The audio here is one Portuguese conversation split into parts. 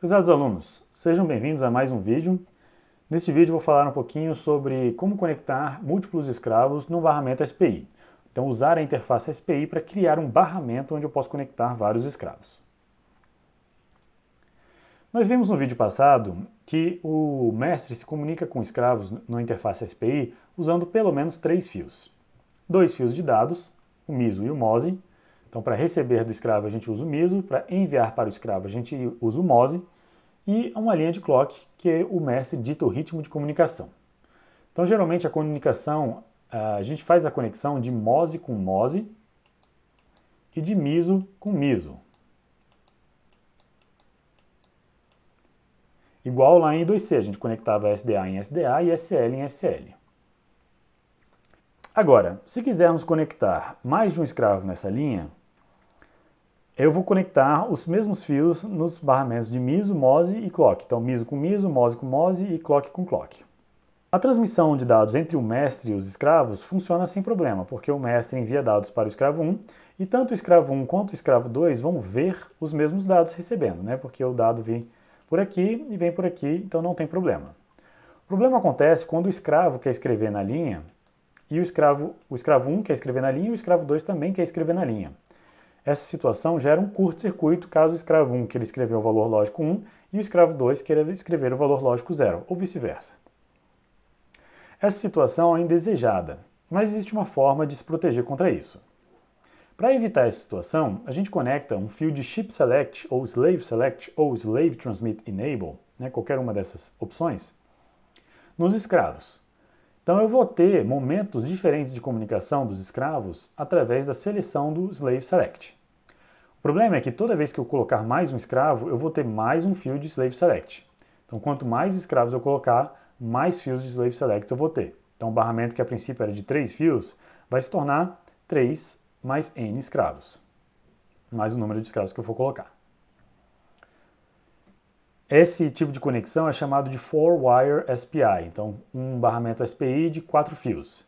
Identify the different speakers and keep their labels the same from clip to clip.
Speaker 1: Prezados alunos, sejam bem-vindos a mais um vídeo. Neste vídeo vou falar um pouquinho sobre como conectar múltiplos escravos no barramento SPI. Então usar a interface SPI para criar um barramento onde eu posso conectar vários escravos. Nós vimos no vídeo passado que o mestre se comunica com escravos na interface SPI usando pelo menos 3 fios. 2 fios de dados, o MISO e o MOSE. Então para receber do escravo a gente usa o MISO, para enviar para o escravo a gente usa o MOSE, e uma linha de clock, que o mestre dita o ritmo de comunicação. Então, geralmente, a comunicação, a gente faz a conexão de MOSE com MOSE e de MISO com MISO. Igual lá em I2C, a gente conectava SDA em SDA e SL em SL. Agora, se quisermos conectar mais de um escravo nessa linha, eu vou conectar os mesmos fios nos barramentos de MISO, MOSE e clock. Então, MISO com MOSE e clock com clock. A transmissão de dados entre o mestre e os escravos funciona sem problema, porque o mestre envia dados para o escravo 1 e tanto o escravo 1 quanto o escravo 2 vão ver os mesmos dados recebendo, né? Porque o dado vem por aqui e vem por aqui, então não tem problema. O problema acontece quando o escravo quer escrever na linha e o escravo 1 quer escrever na linha e o escravo 2 também quer escrever na linha. Essa situação gera um curto-circuito caso o escravo 1 queira escrever o valor lógico 1 e o escravo 2 queira escrever o valor lógico 0, ou vice-versa. Essa situação é indesejada, mas existe uma forma de se proteger contra isso. Para evitar essa situação, a gente conecta um fio de Ship Select, ou Slave Transmit Enable, né, qualquer uma dessas opções, nos escravos. Então eu vou ter momentos diferentes de comunicação dos escravos através da seleção do Slave Select. O problema é que toda vez que eu colocar mais um escravo, eu vou ter mais um fio de Slave Select. Então quanto mais escravos eu colocar, mais fios de Slave Select eu vou ter. Então o barramento que a princípio era de 3 fios, vai se tornar 3 mais N escravos, mais o número de escravos que eu for colocar. Esse tipo de conexão é chamado de 4-wire SPI, então um barramento SPI de 4 fios.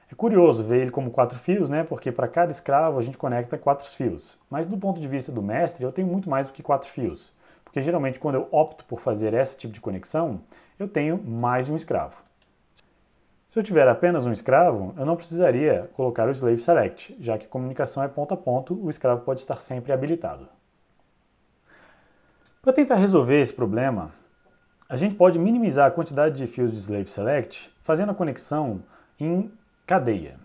Speaker 1: É curioso ver ele como 4 fios, né? Porque para cada escravo a gente conecta 4 fios. Mas do ponto de vista do mestre, eu tenho muito mais do que 4 fios. Porque geralmente quando eu opto por fazer esse tipo de conexão, eu tenho mais de um escravo. Se eu tiver apenas um escravo, eu não precisaria colocar o Slave Select, já que a comunicação é ponto a ponto, o escravo pode estar sempre habilitado. Para tentar resolver esse problema, a gente pode minimizar a quantidade de fios de Slave Select fazendo a conexão em cadeia.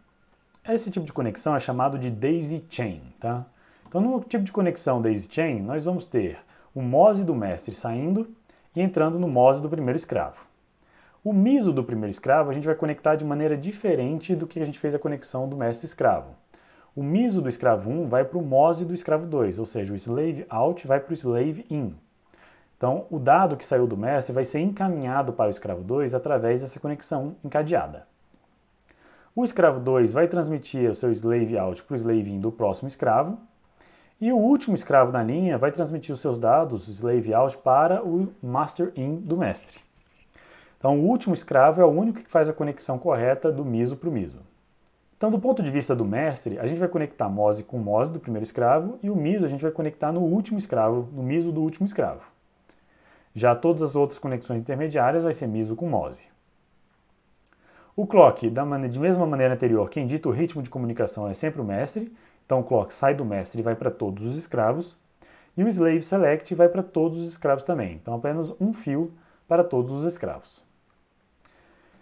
Speaker 1: Esse tipo de conexão é chamado de Daisy Chain. Tá? Então, no tipo de conexão Daisy Chain, nós vamos ter o MOSE do mestre saindo e entrando no MOSE do primeiro escravo. O MISO do primeiro escravo a gente vai conectar de maneira diferente do que a gente fez a conexão do mestre-escravo. O MISO do escravo 1 vai para o MOSE do escravo 2, ou seja, o Slave Out vai para o Slave In. Então, o dado que saiu do mestre vai ser encaminhado para o escravo 2 através dessa conexão encadeada. O escravo 2 vai transmitir o seu Slave Out para o Slave In do próximo escravo, e o último escravo na linha vai transmitir os seus dados, o Slave Out, para o Master In do mestre. Então, o último escravo é o único que faz a conexão correta do MISO para o MISO. Então, do ponto de vista do mestre, a gente vai conectar MOSE com MOSE do primeiro escravo, e o MISO a gente vai conectar no último escravo, no MISO do último escravo. Já todas as outras conexões intermediárias vai ser MISO com MOSE. O clock, de mesma maneira anterior, quem dita o ritmo de comunicação é sempre o mestre, então o clock sai do mestre e vai para todos os escravos, e o Slave Select vai para todos os escravos também, então apenas um fio para todos os escravos.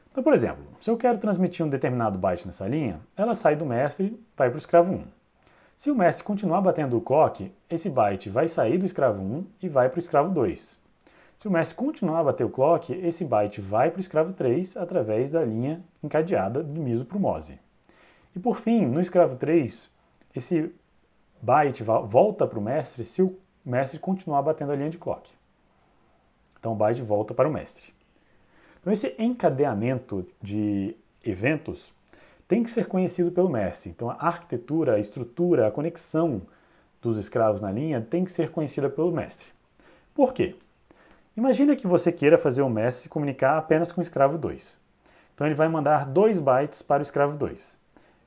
Speaker 1: Então, por exemplo, se eu quero transmitir um determinado byte nessa linha, ela sai do mestre e vai para o escravo 1. Se o mestre continuar batendo o clock, esse byte vai sair do escravo 1 e vai para o escravo 2. Se o mestre continuar a bater o clock, esse byte vai para o escravo 3 através da linha encadeada do MISO para o MOSE. E por fim, no escravo 3, esse byte volta para o mestre se o mestre continuar batendo a linha de clock. Então o byte volta para o mestre. Então esse encadeamento de eventos tem que ser conhecido pelo mestre. Então a arquitetura, a estrutura, a conexão dos escravos na linha tem que ser conhecida pelo mestre. Por quê? Imagina que você queira fazer o mestre se comunicar apenas com o escravo 2. Então ele vai mandar 2 bytes para o escravo 2.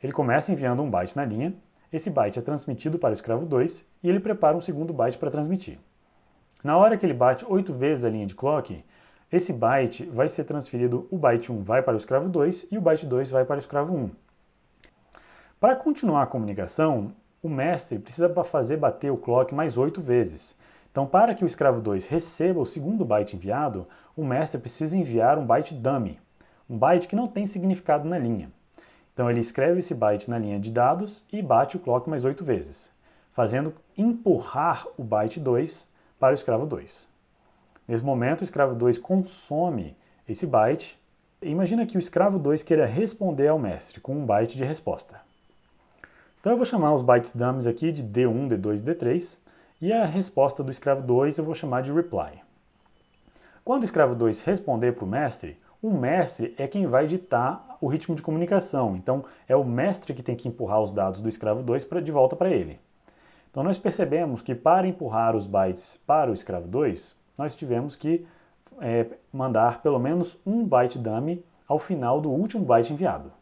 Speaker 1: Ele começa enviando um byte na linha, esse byte é transmitido para o escravo 2 e ele prepara um segundo byte para transmitir. Na hora que ele bate 8 vezes a linha de clock, esse byte vai ser transferido, o byte 1 vai para o escravo 2 e o byte 2 vai para o escravo 1. Para continuar a comunicação, o mestre precisa fazer bater o clock mais 8 vezes. Então, para que o escravo 2 receba o segundo byte enviado, o mestre precisa enviar um byte dummy, um byte que não tem significado na linha. Então, ele escreve esse byte na linha de dados e bate o clock mais 8 vezes, fazendo empurrar o byte 2 para o escravo 2. Nesse momento, o escravo 2 consome esse byte. Imagina que o escravo 2 queira responder ao mestre com um byte de resposta. Então eu vou chamar os bytes dummies aqui de D1, D2 e D3, e a resposta do escravo 2 eu vou chamar de reply. Quando o escravo 2 responder para o mestre é quem vai ditar o ritmo de comunicação. Então é o mestre que tem que empurrar os dados do escravo 2 de volta para ele. Então nós percebemos que para empurrar os bytes para o escravo 2, nós tivemos que mandar pelo menos um byte dummy ao final do último byte enviado.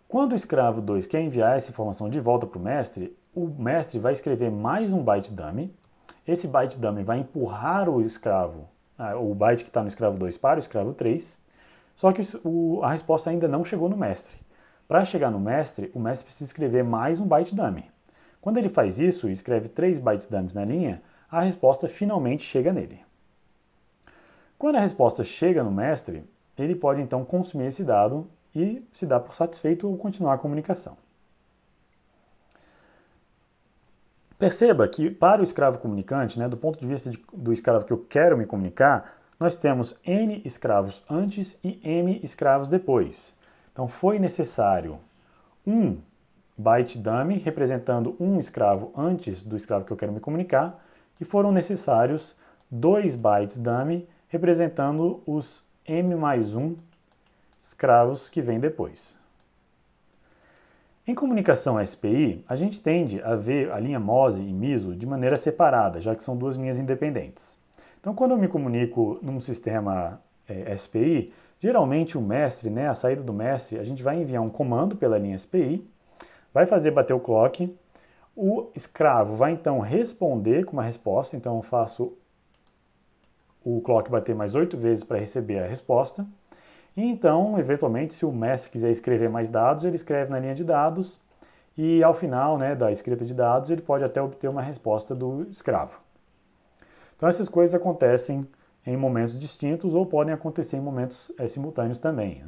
Speaker 1: Quando o escravo 2 quer enviar essa informação de volta para o mestre vai escrever mais um byte dummy. Esse byte dummy vai empurrar o byte que está no escravo 2 para o escravo 3, só que a resposta ainda não chegou no mestre. Para chegar no mestre, o mestre precisa escrever mais um byte dummy. Quando ele faz isso e escreve 3 bytes dummies na linha, a resposta finalmente chega nele. Quando a resposta chega no mestre, ele pode então consumir esse dado e se dar por satisfeito ou continuar a comunicação. Perceba que para o escravo comunicante, do ponto de vista do escravo que eu quero me comunicar, nós temos N escravos antes e M escravos depois. Então foi necessário um byte dummy representando um escravo antes do escravo que eu quero me comunicar, e foram necessários 2 bytes dummy representando os M mais 1 escravos que vêm depois. Em comunicação SPI, a gente tende a ver a linha MOSE e MISO de maneira separada, já que são duas linhas independentes. Então, quando eu me comunico num sistema SPI, geralmente o mestre, a saída do mestre, a gente vai enviar um comando pela linha SPI, vai fazer bater o clock, o escravo vai então responder com uma resposta, então eu faço o clock bater mais 8 vezes para receber a resposta. E então, eventualmente, se o mestre quiser escrever mais dados, ele escreve na linha de dados e ao final da escrita de dados ele pode até obter uma resposta do escravo. Então essas coisas acontecem em momentos distintos ou podem acontecer em momentos simultâneos também.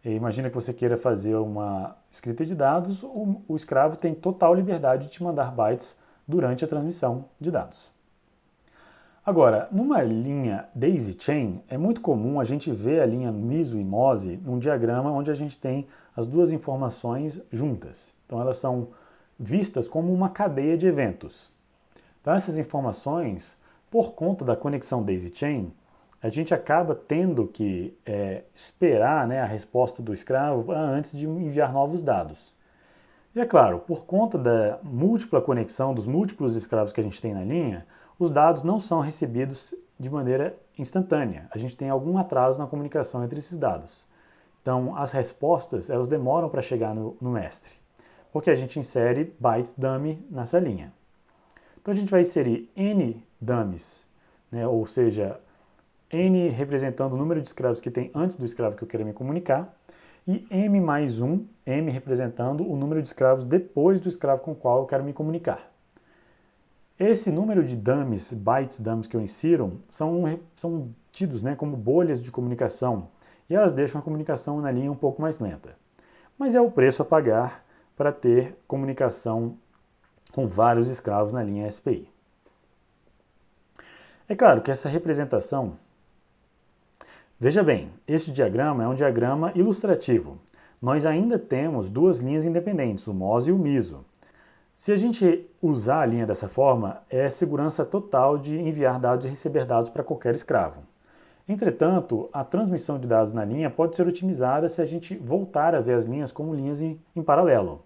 Speaker 1: Imagina que você queira fazer uma escrita de dados, o escravo tem total liberdade de te mandar bytes durante a transmissão de dados. Agora, numa linha daisy chain, é muito comum a gente ver a linha MISO e MOSE num diagrama onde a gente tem as duas informações juntas. Então elas são vistas como uma cadeia de eventos. Então essas informações, por conta da conexão daisy chain, a gente acaba tendo que esperar a resposta do escravo antes de enviar novos dados. E é claro, por conta da múltipla conexão dos múltiplos escravos que a gente tem na linha, os dados não são recebidos de maneira instantânea. A gente tem algum atraso na comunicação entre esses dados. Então, as respostas elas demoram para chegar no mestre, porque a gente insere bytes dummy nessa linha. Então, a gente vai inserir N dummies, ou seja, N representando o número de escravos que tem antes do escravo que eu quero me comunicar, e M mais 1, M representando o número de escravos depois do escravo com o qual eu quero me comunicar. Esse número de dummies, bytes dummies que eu insiro, são tidos como bolhas de comunicação, e elas deixam a comunicação na linha um pouco mais lenta. Mas é o preço a pagar para ter comunicação com vários escravos na linha SPI. É claro que essa representação... Veja bem, este diagrama é um diagrama ilustrativo. Nós ainda temos duas linhas independentes, o MOSE e o MISO. Se a gente usar a linha dessa forma, é segurança total de enviar dados e receber dados para qualquer escravo. Entretanto, a transmissão de dados na linha pode ser otimizada se a gente voltar a ver as linhas como linhas em paralelo.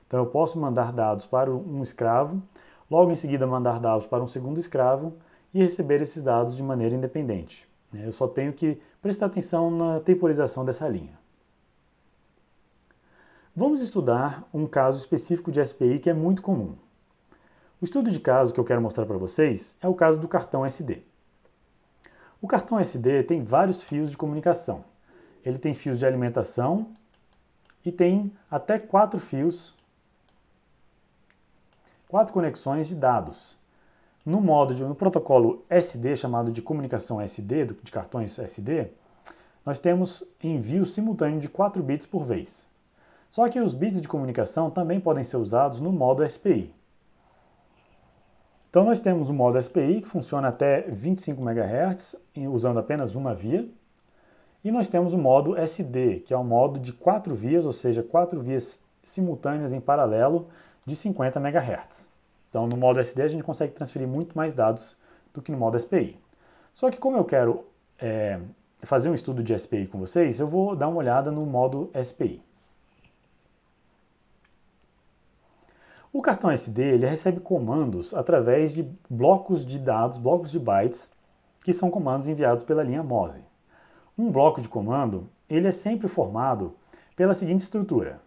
Speaker 1: Então eu posso mandar dados para um escravo, logo em seguida mandar dados para um segundo escravo e receber esses dados de maneira independente. Eu só tenho que prestar atenção na temporização dessa linha. Vamos estudar um caso específico de SPI que é muito comum. O estudo de caso que eu quero mostrar para vocês é o caso do cartão SD. O cartão SD tem vários fios de comunicação. Ele tem fios de alimentação e tem até 4 fios, 4 conexões de dados. No protocolo SD, chamado de comunicação SD, de cartões SD, nós temos envio simultâneo de 4 bits por vez. Só que os bits de comunicação também podem ser usados no modo SPI. Então nós temos o modo SPI, que funciona até 25 MHz, usando apenas uma via. E nós temos o modo SD, que é o modo de 4 vias, ou seja, 4 vias simultâneas em paralelo de 50 MHz. Então no modo SD a gente consegue transferir muito mais dados do que no modo SPI. Só que como eu quero fazer um estudo de SPI com vocês, eu vou dar uma olhada no modo SPI. O cartão SD ele recebe comandos através de blocos de dados, blocos de bytes, que são comandos enviados pela linha MOSI. Um bloco de comando ele é sempre formado pela seguinte estrutura.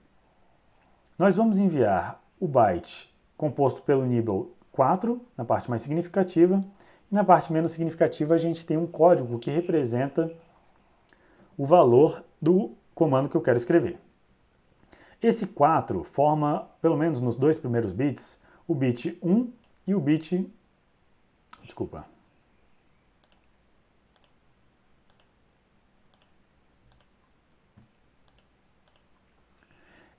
Speaker 1: Nós vamos enviar o byte composto pelo nível 4, na parte mais significativa, e na parte menos significativa a gente tem um código que representa o valor do comando que eu quero escrever. Esse 4 forma, pelo menos nos 2 primeiros bits, o bit 1 e o bit... Desculpa.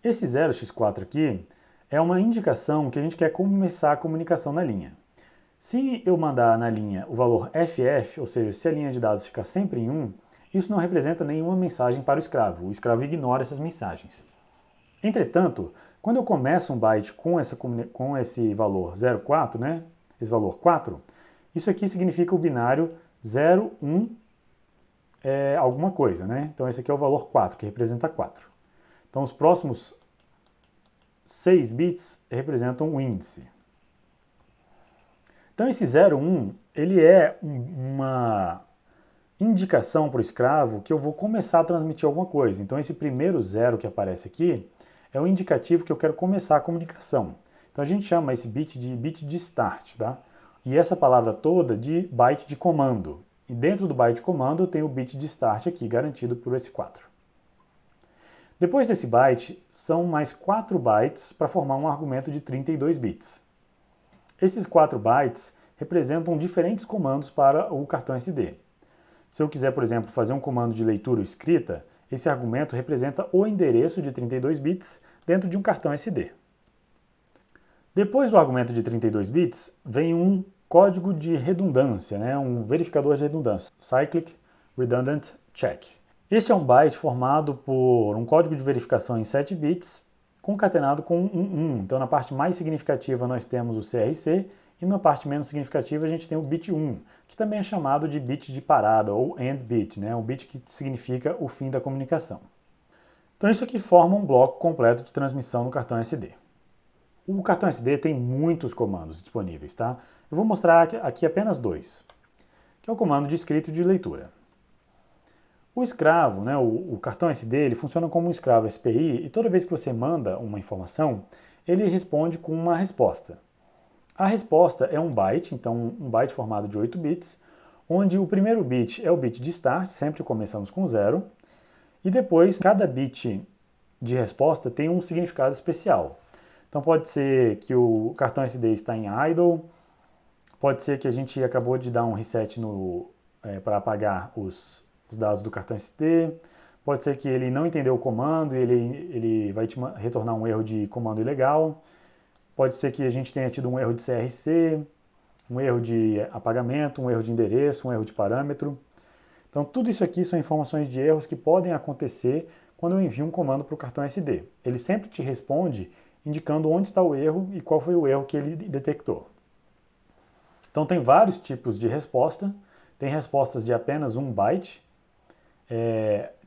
Speaker 1: Esse 0x4 aqui é uma indicação que a gente quer começar a comunicação na linha. Se eu mandar na linha o valor FF, ou seja, se a linha de dados ficar sempre em 1, isso não representa nenhuma mensagem para o escravo. O escravo ignora essas mensagens. Entretanto, quando eu começo um byte com esse valor 04, né, esse valor 4, isso aqui significa o binário 0, 1, alguma coisa, né? Então esse aqui é o valor 4, que representa 4. Então os próximos 6 bits representam um índice. Então esse 0, 1, ele é uma indicação para o escravo que eu vou começar a transmitir alguma coisa. Então esse primeiro 0 que aparece aqui é o indicativo que eu quero começar a comunicação. Então a gente chama esse bit de start, tá? E essa palavra toda de byte de comando. E dentro do byte de comando eu tenho o bit de start aqui, garantido por esse 4. Depois desse byte, são mais 4 bytes para formar um argumento de 32 bits. Esses 4 bytes representam diferentes comandos para o cartão SD. Se eu quiser, por exemplo, fazer um comando de leitura ou escrita, esse argumento representa o endereço de 32 bits dentro de um cartão SD. Depois do argumento de 32 bits, vem um código de redundância, né? Um verificador de redundância, Cyclic Redundant Check. Este é um byte formado por um código de verificação em 7 bits, concatenado com um 1. Então, na parte mais significativa nós temos o CRC, e na parte menos significativa a gente tem o bit 1, que também é chamado de bit de parada, ou end bit, né? Um bit que significa o fim da comunicação. Então isso aqui forma um bloco completo de transmissão no cartão SD. O cartão SD tem muitos comandos disponíveis, tá? Eu vou mostrar aqui apenas 2, que é o comando de escrita e de leitura. O escravo, né, o cartão SD, ele funciona como um escravo SPI, e toda vez que você manda uma informação, ele responde com uma resposta. A resposta é um byte, então um byte formado de 8 bits, onde o primeiro bit é o bit de start, sempre começamos com 0, e depois cada bit de resposta tem um significado especial. Então pode ser que o cartão SD está em idle, pode ser que a gente acabou de dar um reset para apagar os dados do cartão SD, pode ser que ele não entendeu o comando e ele vai te retornar um erro de comando ilegal. Pode ser que a gente tenha tido um erro de CRC, um erro de apagamento, um erro de endereço, um erro de parâmetro. Então tudo isso aqui são informações de erros que podem acontecer quando eu envio um comando para o cartão SD. Ele sempre te responde indicando onde está o erro e qual foi o erro que ele detectou. Então tem vários tipos de resposta. Tem respostas de apenas 1 byte.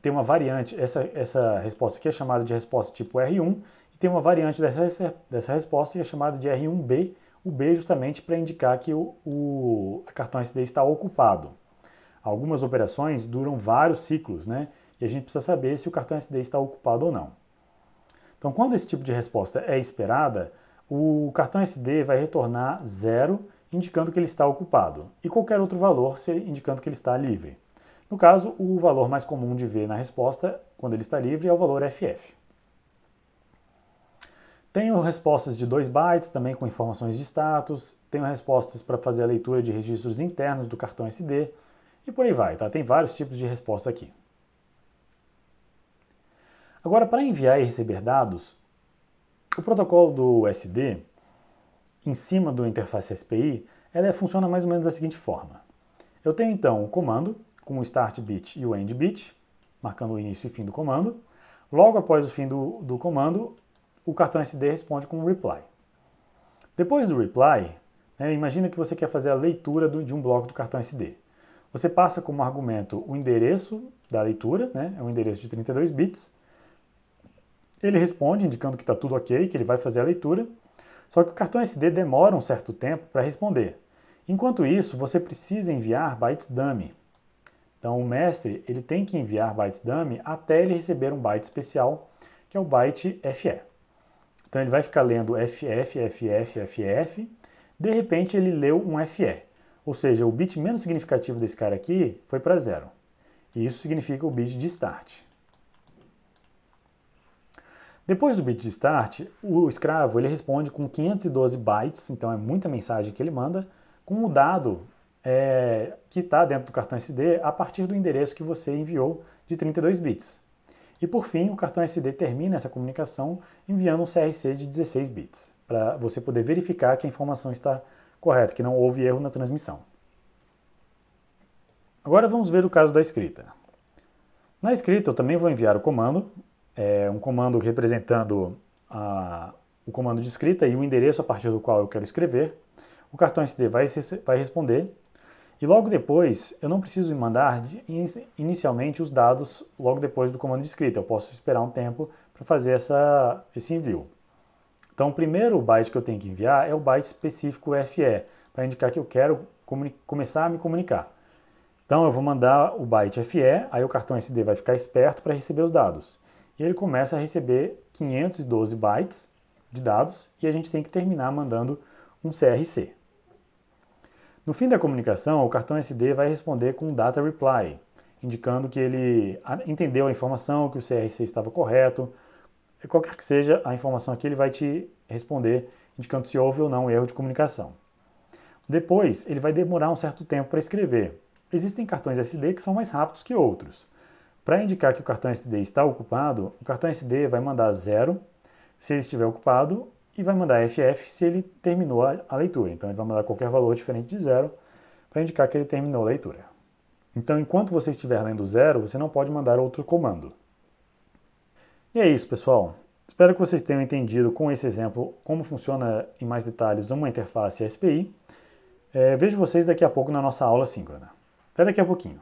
Speaker 1: Tem uma variante, essa resposta aqui é chamada de resposta tipo R1, e tem uma variante dessa resposta que é chamada de R1B, o B justamente para indicar que o cartão SD está ocupado. Algumas operações duram vários ciclos, né? E a gente precisa saber se o cartão SD está ocupado ou não. Então, quando esse tipo de resposta é esperada, o cartão SD vai retornar 0, indicando que ele está ocupado, e qualquer outro valor indicando que ele está livre. No caso, o valor mais comum de ver na resposta, quando ele está livre, é o valor FF. Tenho respostas de 2 bytes, também com informações de status, tenho respostas para fazer a leitura de registros internos do cartão SD, e por aí vai, tá? Tem vários tipos de resposta aqui. Agora, para enviar e receber dados, o protocolo do SD, em cima do interface SPI, ela funciona mais ou menos da seguinte forma. Eu tenho então o comando, com o start bit e o end bit, marcando o início e fim do comando. Logo após o fim do comando, o cartão SD responde com um reply. Depois do reply, imagina que você quer fazer a leitura de um bloco do cartão SD. Você passa como argumento o endereço da leitura, é um endereço de 32 bits. Ele responde indicando que está tudo ok, que ele vai fazer a leitura, só que o cartão SD demora um certo tempo para responder. Enquanto isso, você precisa enviar bytes dummy. Então o mestre ele tem que enviar bytes dummy até ele receber um byte especial, que é o byte FE. Então ele vai ficar lendo FF, FF, FF, de repente ele leu um FE. Ou seja, o bit menos significativo desse cara aqui foi para 0. E isso significa o bit de start. Depois do bit de start, o escravo ele responde com 512 bytes, então é muita mensagem que ele manda, com o dado que está dentro do cartão SD a partir do endereço que você enviou de 32 bits. E por fim, o cartão SD termina essa comunicação enviando um CRC de 16 bits, para você poder verificar que a informação está correta, que não houve erro na transmissão. Agora vamos ver o caso da escrita. Na escrita eu também vou enviar o comando, um comando representando o comando de escrita e o endereço a partir do qual eu quero escrever. O cartão SD vai responder. E logo depois, eu não preciso mandar inicialmente os dados logo depois do comando de escrita. Eu posso esperar um tempo para fazer esse envio. Então, o primeiro byte que eu tenho que enviar é o byte específico FE, para indicar que eu quero começar a me comunicar. Então, eu vou mandar o byte FE, aí o cartão SD vai ficar esperto para receber os dados. E ele começa a receber 512 bytes de dados e a gente tem que terminar mandando um CRC. No fim da comunicação, o cartão SD vai responder com um data reply, indicando que ele entendeu a informação, que o CRC estava correto. Qualquer que seja a informação aqui, ele vai te responder, indicando se houve ou não erro de comunicação. Depois, ele vai demorar um certo tempo para escrever. Existem cartões SD que são mais rápidos que outros. Para indicar que o cartão SD está ocupado, o cartão SD vai mandar 0 se ele estiver ocupado, e vai mandar FF se ele terminou a leitura. Então ele vai mandar qualquer valor diferente de 0 para indicar que ele terminou a leitura. Então enquanto você estiver lendo 0, você não pode mandar outro comando. E é isso, pessoal. Espero que vocês tenham entendido com esse exemplo como funciona em mais detalhes uma interface SPI. Vejo vocês daqui a pouco na nossa aula síncrona. Até daqui a pouquinho.